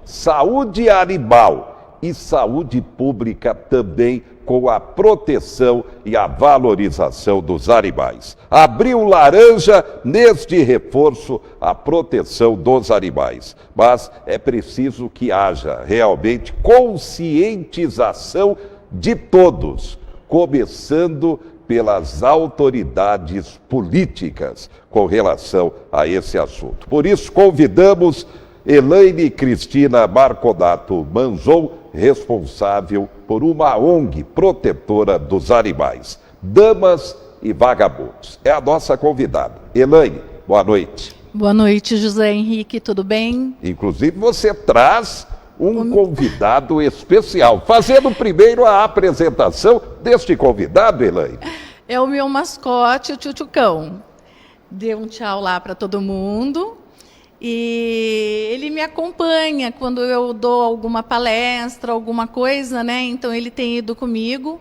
saúde animal e saúde pública também, com a proteção e a valorização dos animais. Abril Laranja, mês de reforço à proteção dos animais. Mas é preciso que haja realmente conscientização de todos, começando pelas autoridades políticas com relação a esse assunto. Por isso, convidamos Elaine Cristina Marconato Manzon, responsável por uma ONG protetora dos animais, Damas e Vagabundos. É a nossa convidada. Elaine, boa noite. Boa noite, José Henrique, tudo bem? Inclusive, você traz um convidado especial. Fazendo primeiro a apresentação deste convidado, Elaine. É o meu mascote, o Tchutchucão. Dê um tchau lá para todo mundo. E ele me acompanha quando eu dou alguma palestra, alguma coisa, né? Então ele tem ido comigo.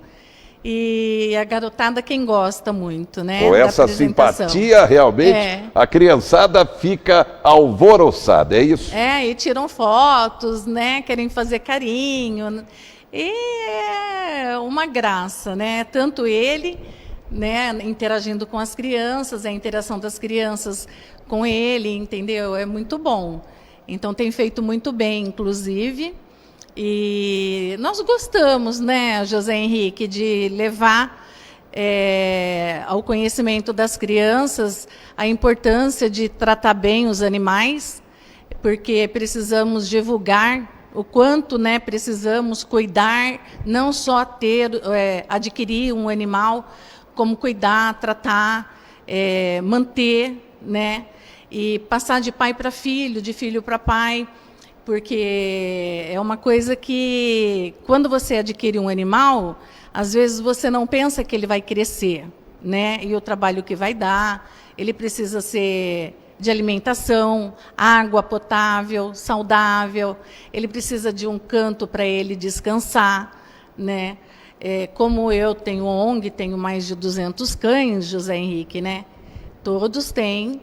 E a garotada quem gosta muito, né? Com essa simpatia, realmente, a criançada fica alvoroçada, é isso? É, e tiram fotos, né? Querem fazer carinho. E é uma graça, né? Tanto ele, né, interagindo com as crianças, a interação das crianças com ele, entendeu? É muito bom. Então tem feito muito bem, inclusive. E nós gostamos, né, José Henrique, de levar ao conhecimento das crianças a importância de tratar bem os animais, porque precisamos divulgar o quanto, né, precisamos cuidar, não só adquirir um animal, como cuidar, tratar, manter, né, e passar de pai para filho, de filho para pai, porque é uma coisa que, quando você adquire um animal, às vezes você não pensa que ele vai crescer, né, e o trabalho que vai dar, ele precisa ser de alimentação, água potável, saudável, ele precisa de um canto para ele descansar, né? Como eu tenho ONG, tenho mais de 200 cães, José Henrique, né? Todos têm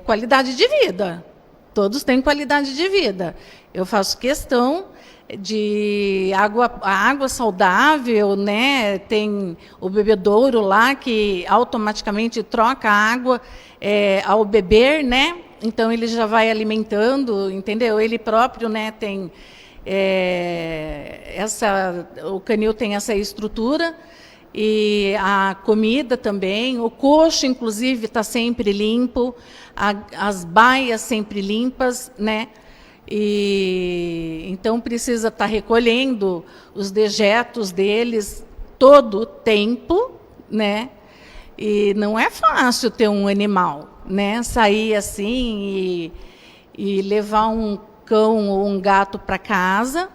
qualidade de vida, todos têm qualidade de vida. Eu faço questão de água saudável, né? Tem o bebedouro lá que automaticamente troca a água ao beber, né? Então ele já vai alimentando, entendeu? Ele próprio, né, tem o canil tem essa estrutura, e a comida também, o coxo inclusive está sempre limpo, as baias sempre limpas, né? E então precisa estar recolhendo os dejetos deles todo o tempo, né? E não é fácil ter um animal, né? Sair assim e levar um cão ou um gato para casa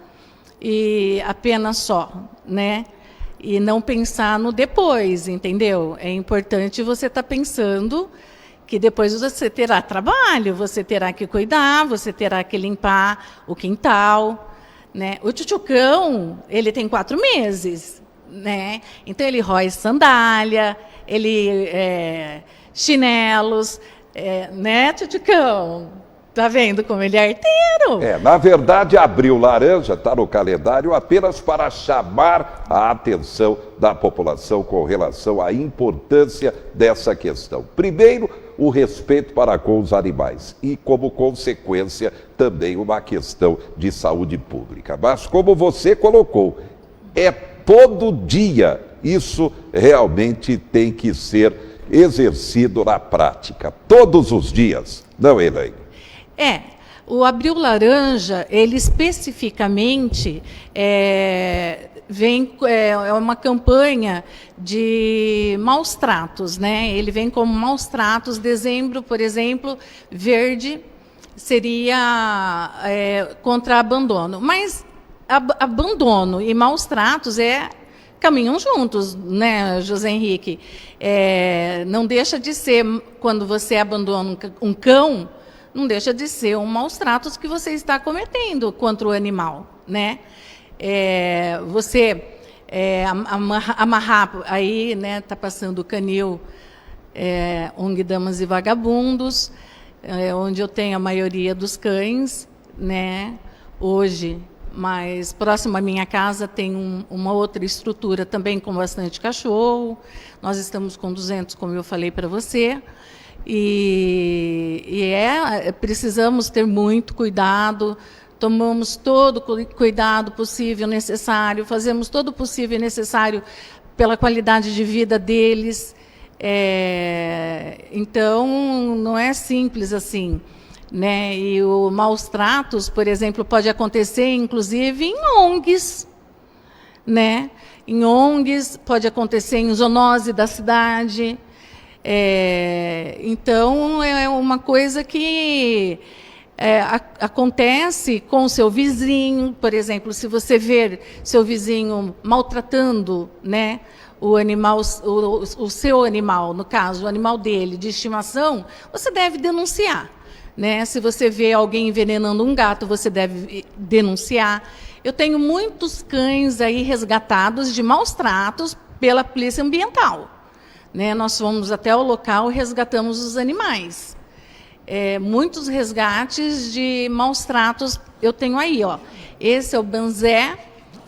e apenas só, né? E não pensar no depois, entendeu? É importante você estar pensando que depois você terá trabalho, você terá que cuidar, você terá que limpar o quintal, né? O Tchutchucão, ele tem 4 meses, né? Então ele rói sandália, ele chinelos, né, Tchutchucão? Tá vendo como ele é arteiro? Na verdade, Abril Laranja está no calendário apenas para chamar a atenção da população com relação à importância dessa questão. Primeiro, o respeito para com os animais e, como consequência, também uma questão de saúde pública. Mas, como você colocou, é todo dia. Isso realmente tem que ser exercido na prática, todos os dias, não, Elaine? O Abril Laranja, ele especificamente vem uma campanha de maus tratos, né? Ele vem como maus tratos. Dezembro, por exemplo, verde seria contra abandono. Mas abandono e maus tratos caminham juntos, né, José Henrique? Não deixa de ser, quando você abandona um cão, não deixa de ser um maus tratos que você está cometendo contra o animal, né? Você amarrar aí, né? Está passando o canil ONG Damas e Vagabundos, onde eu tenho a maioria dos cães, né? hoje, mas próximo à minha casa tem uma outra estrutura também com bastante cachorro. Nós estamos com 200, como eu falei para você, precisamos ter muito cuidado. Tomamos todo o cuidado possível, necessário, fazemos todo o possível e necessário pela qualidade de vida deles. Então, não é simples assim, né? E o maus tratos, por exemplo, pode acontecer, inclusive, em ONGs, né? Em ONGs, pode acontecer em zoonose da cidade. Então, é uma coisa que acontece com o seu vizinho. Por exemplo, se você ver seu vizinho maltratando, né, o animal, o seu animal, no caso, o animal dele, de estimação, você deve denunciar, né? Se você vê alguém envenenando um gato, você deve denunciar. Eu tenho muitos cães aí resgatados de maus tratos pela Polícia Ambiental, né? Nós fomos até o local e resgatamos os animais. Muitos resgates de maus tratos eu tenho aí, ó. Esse é o Banzé,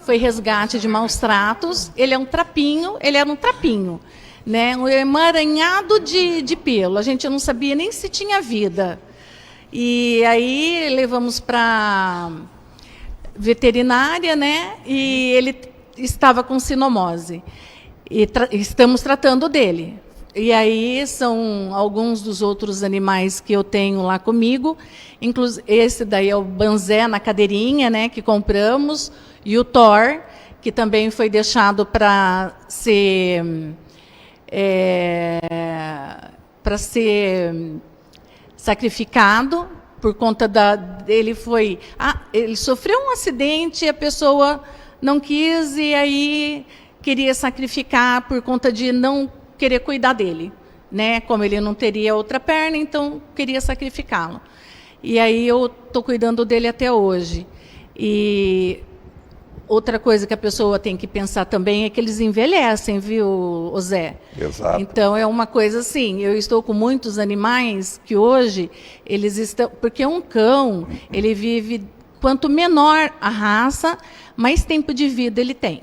foi resgate de maus tratos. Ele é um trapinho, ele era um trapinho, né? Um emaranhado de pelo. A gente não sabia nem se tinha vida. E aí levamos para veterinária, né? E ele estava com sinomose. E estamos tratando dele. E aí são alguns dos outros animais que eu tenho lá comigo. Esse daí é o Banzé na cadeirinha, né, que compramos, e o Thor, que também foi deixado para ser sacrificado por conta ele sofreu um acidente, a pessoa não quis e aí queria sacrificar por conta de não querer cuidar dele, né? Como ele não teria outra perna, então queria sacrificá-lo. E aí eu estou cuidando dele até hoje. E outra coisa que a pessoa tem que pensar também é que eles envelhecem, viu, Zé? Exato. Então é uma coisa assim, eu estou com muitos animais que hoje eles estão... Porque um cão, ele vive... Quanto menor a raça, mais tempo de vida ele tem,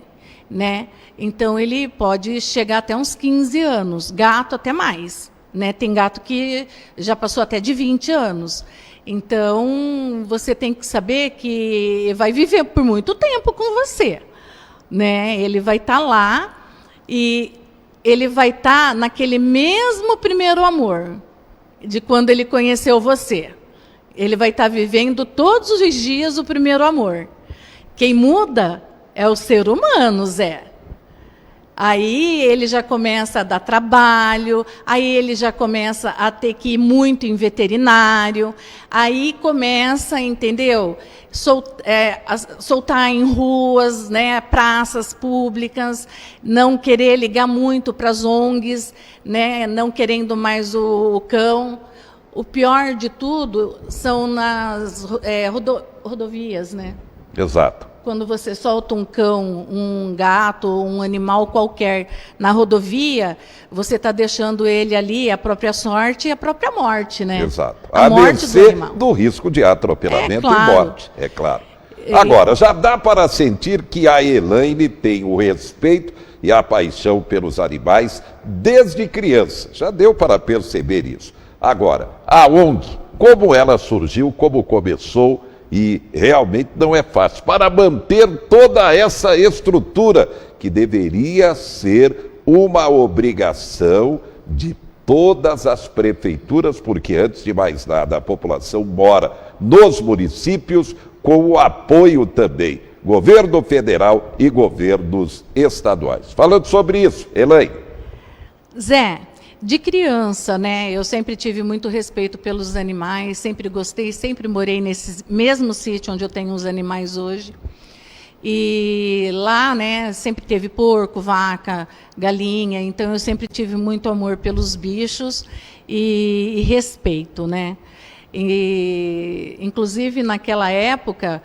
né? Então, ele pode chegar até uns 15 anos, gato até mais, né? Tem gato que já passou até de 20 anos. Então, você tem que saber que vai viver por muito tempo com você, né? Ele vai estar lá e ele vai estar naquele mesmo primeiro amor de quando ele conheceu você. Ele vai estar vivendo todos os dias o primeiro amor. Quem muda é o ser humano, Zé. Aí ele já começa a dar trabalho, aí ele já começa a ter que ir muito em veterinário, aí começa, entendeu? Soltar em ruas, né, praças públicas, não querer ligar muito para as ONGs, né, não querendo mais o cão. O pior de tudo são nas rodovias, né? Exato. Quando você solta um cão, um gato, um animal qualquer na rodovia, você está deixando ele ali, a própria sorte e a própria morte, né? Exato. A morte do animal. Do risco de atropelamento claro. e morte, é claro. Agora, já dá para sentir que a Elaine tem o respeito e a paixão pelos animais desde criança. Já deu para perceber isso. Agora, a ONG, como ela surgiu, como começou, e realmente não é fácil. Para manter toda essa estrutura, que deveria ser uma obrigação de todas as prefeituras, porque, antes de mais nada, a população mora nos municípios, com o apoio também, governo federal e governos estaduais. Falando sobre isso, Elaine. Zé, de criança, né, eu sempre tive muito respeito pelos animais, sempre gostei, sempre morei nesse mesmo sítio onde eu tenho os animais hoje. E lá, né, sempre teve porco, vaca, galinha, então eu sempre tive muito amor pelos bichos e respeito, né? E, inclusive, naquela época,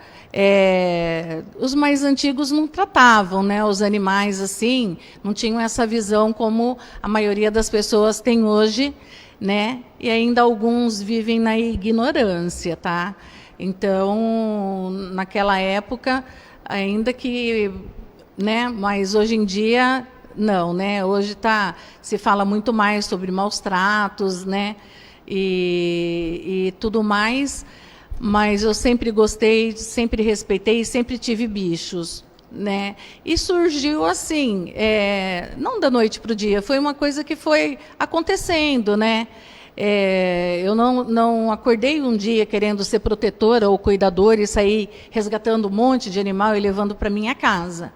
os mais antigos não tratavam, né, os animais assim, não tinham essa visão como a maioria das pessoas tem hoje, né? E ainda alguns vivem na ignorância, tá? Então, naquela época, ainda que, né, mas hoje em dia, não, né? Hoje se fala muito mais sobre maus tratos, né? E tudo mais, mas eu sempre gostei, sempre respeitei, sempre tive bichos, né? E surgiu assim, não da noite para o dia, foi uma coisa que foi acontecendo, né? Eu não acordei um dia querendo ser protetora ou cuidadora e sair resgatando um monte de animal e levando para minha casa.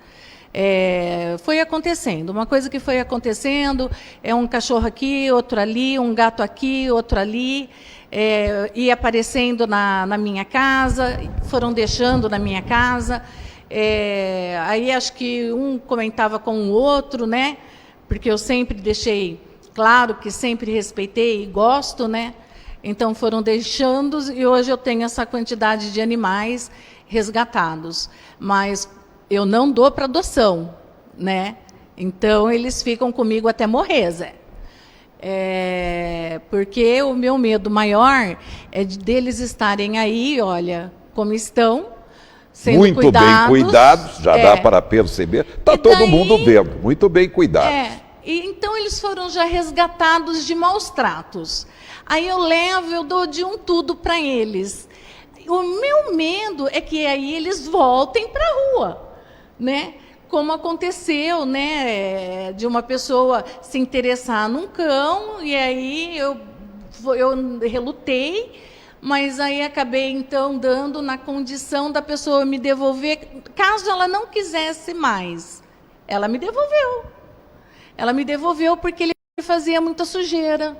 Foi acontecendo, uma coisa que foi acontecendo, um cachorro aqui, outro ali, um gato aqui, outro ali, ia aparecendo na minha casa, foram deixando na minha casa, aí acho que um comentava com o outro, né? Porque eu sempre deixei claro que sempre respeitei e gosto, né? Então foram deixando e hoje eu tenho essa quantidade de animais resgatados, mas eu não dou para adoção, né? Então eles ficam comigo até morrer, Zé. Porque o meu medo maior é deles estarem aí, olha, como estão, sendo muito cuidados. Bem cuidados, já dá para perceber. Está todo mundo vendo, muito bem cuidados. E então eles foram já resgatados de maus tratos. Aí eu levo, eu dou de um tudo para eles. O meu medo é que aí eles voltem para a rua, né? Como aconteceu, né? De uma pessoa se interessar num cão e aí eu relutei, mas aí acabei então dando na condição da pessoa me devolver, caso ela não quisesse mais. Ela me devolveu. Ela me devolveu porque ele fazia muita sujeira,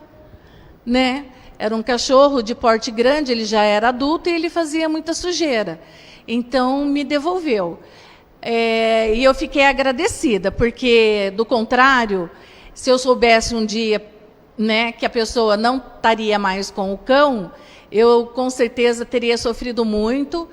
né? Era um cachorro de porte grande, ele já era adulto e ele fazia muita sujeira. Então, me devolveu. E eu fiquei agradecida, porque, do contrário, se eu soubesse um dia, né, que a pessoa não estaria mais com o cão, eu, com certeza, teria sofrido muito,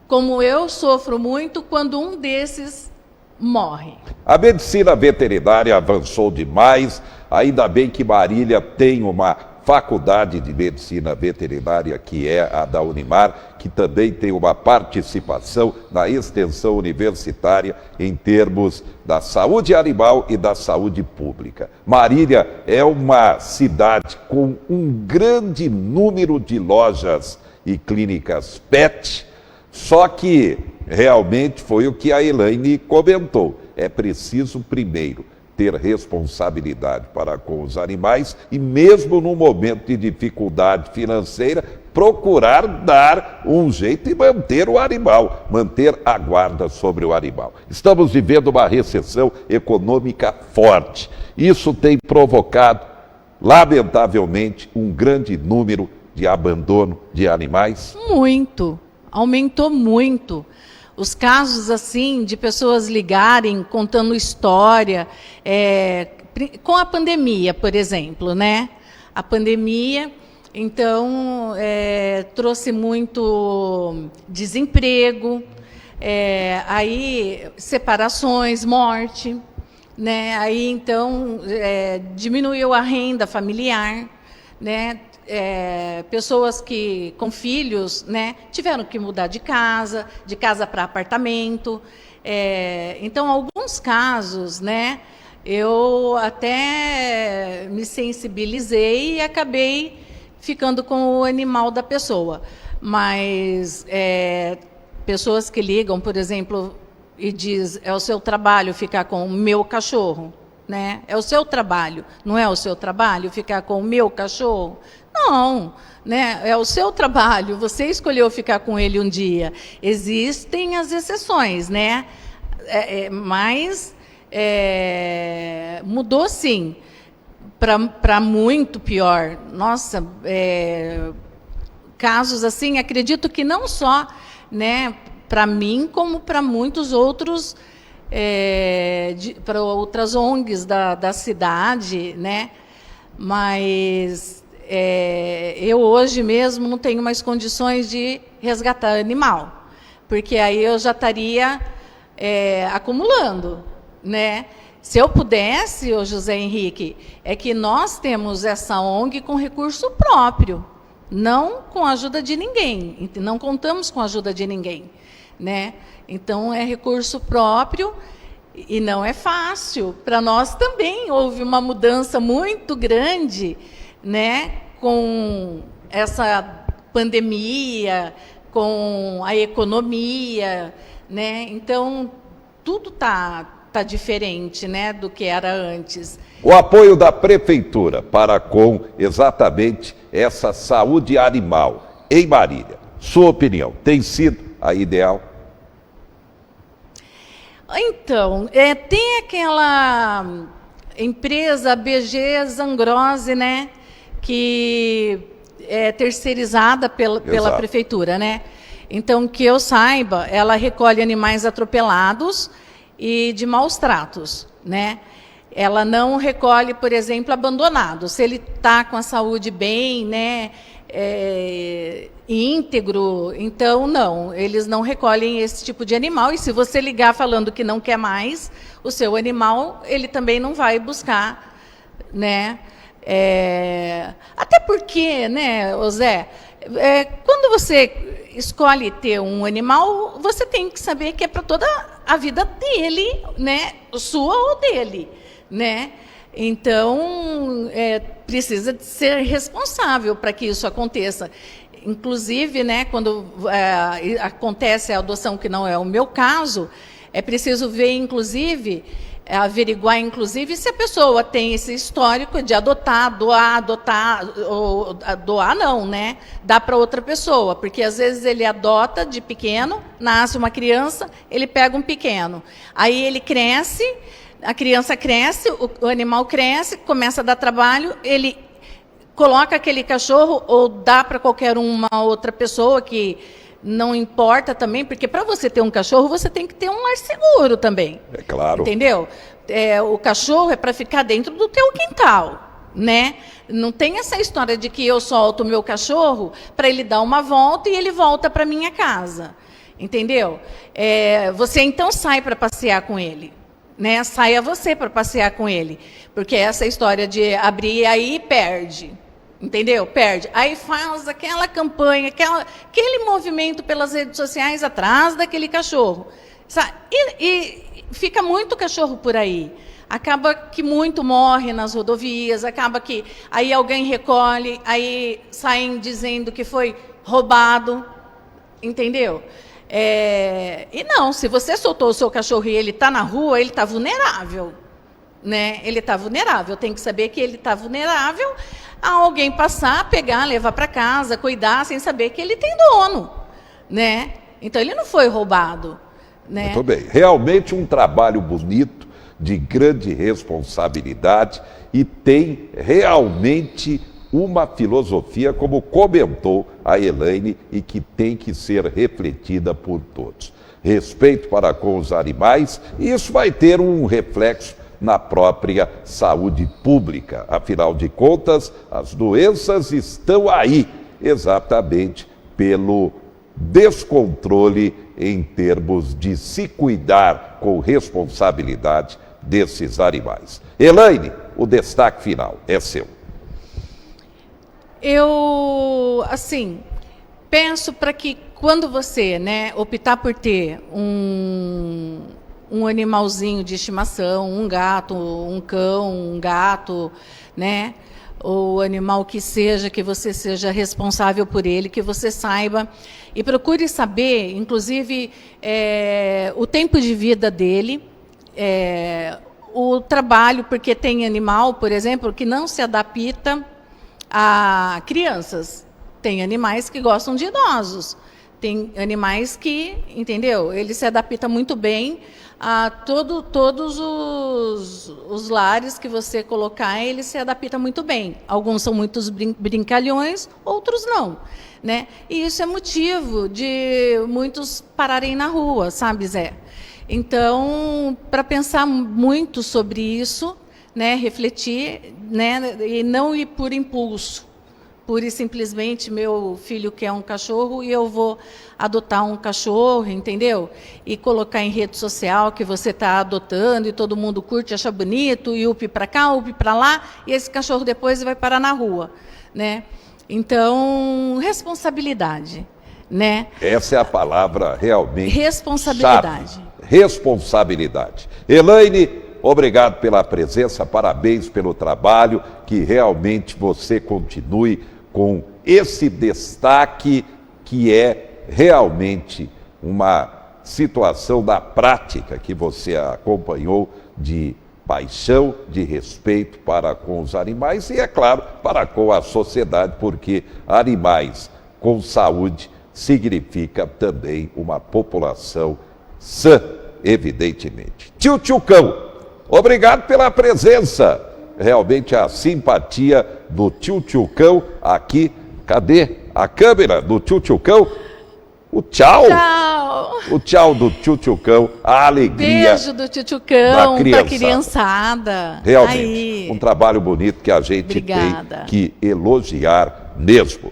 como eu sofro muito quando um desses morre. A medicina veterinária avançou demais, ainda bem que Marília tem uma faculdade de medicina veterinária, que é a da Unimar, que também tem uma participação na extensão universitária em termos da saúde animal e da saúde pública. Marília é uma cidade com um grande número de lojas e clínicas PET, só que realmente foi o que a Elaine comentou. É preciso, primeiro, ter responsabilidade para com os animais e, mesmo no momento de dificuldade financeira, procurar dar um jeito e manter o animal, manter a guarda sobre o animal. Estamos vivendo uma recessão econômica forte. Isso tem provocado, lamentavelmente, um grande número de abandono de animais. Muito. Aumentou muito. Os casos, assim, de pessoas ligarem, contando história, com a pandemia, por exemplo, né? A pandemia, então, trouxe muito desemprego, aí separações, morte, né? Aí, então, diminuiu a renda familiar, né? Pessoas que com filhos, né, tiveram que mudar de casa para apartamento. Então, alguns casos, né, eu até me sensibilizei e acabei ficando com o animal da pessoa. Mas pessoas que ligam, por exemplo, e diz, é o seu trabalho ficar com o meu cachorro, né? É o seu trabalho, não é o seu trabalho ficar com o meu cachorro? Não, né? É o seu trabalho, você escolheu ficar com ele um dia. Existem as exceções, né? Mas mudou sim, para muito pior. Nossa, casos assim, acredito que não só, né, para mim, como para muitos outros, para outras ONGs da cidade, né? Mas eu hoje mesmo não tenho mais condições de resgatar animal, porque aí eu já estaria acumulando, né? Se eu pudesse, ô José Henrique, é que nós temos essa ONG com recurso próprio, não com a ajuda de ninguém, não contamos com a ajuda de ninguém, né? Então, é recurso próprio e não é fácil. Para nós também houve uma mudança muito grande, né, com essa pandemia, com a economia, né? Então, tudo tá diferente, né, do que era antes. O apoio da prefeitura para com exatamente essa saúde animal em Marília, sua opinião, tem sido a ideal? Então, tem aquela empresa BG Zangrose, né, que é terceirizada pela prefeitura, né? Então, que eu saiba, ela recolhe animais atropelados e de maus tratos, né? Ela não recolhe, por exemplo, abandonados. Se ele está com a saúde bem, né, íntegro, então não, eles não recolhem esse tipo de animal. E se você ligar falando que não quer mais o seu animal, ele também não vai buscar, né? Até porque, né, Zé, quando você escolhe ter um animal, você tem que saber que é para toda a vida dele, né, sua ou dele, né? Então, precisa de ser responsável para que isso aconteça. Inclusive, né, quando acontece a adoção, que não é o meu caso, é preciso ver, inclusive, averiguar, inclusive, se a pessoa tem esse histórico de adotar, ou doar não, né? Dá para outra pessoa, porque às vezes ele adota de pequeno, nasce uma criança, ele pega um pequeno. Aí ele cresce, a criança cresce, o animal cresce, começa a dar trabalho, ele coloca aquele cachorro ou dá para qualquer uma outra pessoa que não importa também, porque para você ter um cachorro, você tem que ter um lar seguro também. É claro. Entendeu? O cachorro é para ficar dentro do teu quintal, né? Não tem essa história de que eu solto o meu cachorro para ele dar uma volta e ele volta para minha casa. Entendeu? Você então sai para passear com ele, né? Saia você para passear com ele. Porque essa história de abrir aí perde. Entendeu? Perde. Aí faz aquela campanha, aquele movimento pelas redes sociais atrás daquele cachorro. Sabe? E fica muito cachorro por aí. Acaba que muito morre nas rodovias, acaba que aí alguém recolhe, aí saem dizendo que foi roubado. Entendeu? E não, se você soltou o seu cachorro e ele está na rua, ele está vulnerável. Né? Ele está vulnerável. Tem que saber que ele está vulnerável a alguém passar, pegar, levar para casa, cuidar, sem saber que ele tem dono, né? Então, ele não foi roubado, né? Muito bem. Realmente um trabalho bonito, de grande responsabilidade e tem realmente uma filosofia, como comentou a Elaine, e que tem que ser refletida por todos. Respeito para com os animais, e isso vai ter um reflexo na própria saúde pública. Afinal de contas, as doenças estão aí exatamente pelo descontrole em termos de se cuidar com responsabilidade desses animais. Elaine, o destaque final é seu. Eu, assim, penso para que quando você, né, optar por ter um animalzinho de estimação, um gato, um cão, um gato, né? Ou animal que você seja responsável por ele, que você saiba e procure saber, inclusive, o tempo de vida dele, o trabalho, porque tem animal, por exemplo, que não se adapta a crianças. Tem animais que gostam de idosos. Tem animais que, entendeu? Ele se adapta muito bem a todos os lares que você colocar, ele se adapta muito bem. Alguns são muitos brincalhões, outros não, né? E isso é motivo de muitos pararem na rua, sabe, Zé? Então, para pensar muito sobre isso, né, refletir, né, e não ir por impulso. Pura e simplesmente, meu filho quer um cachorro e eu vou adotar um cachorro, entendeu? E colocar em rede social que você está adotando e todo mundo curte, acha bonito, e upe para cá, upe para lá, e esse cachorro depois vai parar na rua, né? Então, responsabilidade, né? Essa é a palavra realmente Responsabilidade. chave. Responsabilidade. Elaine, obrigado pela presença, parabéns pelo trabalho, que realmente você continue com esse destaque que é realmente uma situação da prática que você acompanhou de paixão, de respeito para com os animais e, é claro, para com a sociedade, porque animais com saúde significa também uma população sã, evidentemente. Tio Cão, obrigado pela presença. Realmente a simpatia do Tio Cão aqui. Cadê a câmera do Tio Cão? O tchau. Tchau. O tchau do Tio Cão, a alegria. Beijo do Tio Cão da para criançada. Realmente, Aí. um trabalho bonito que a gente Obrigada. tem que elogiar mesmo.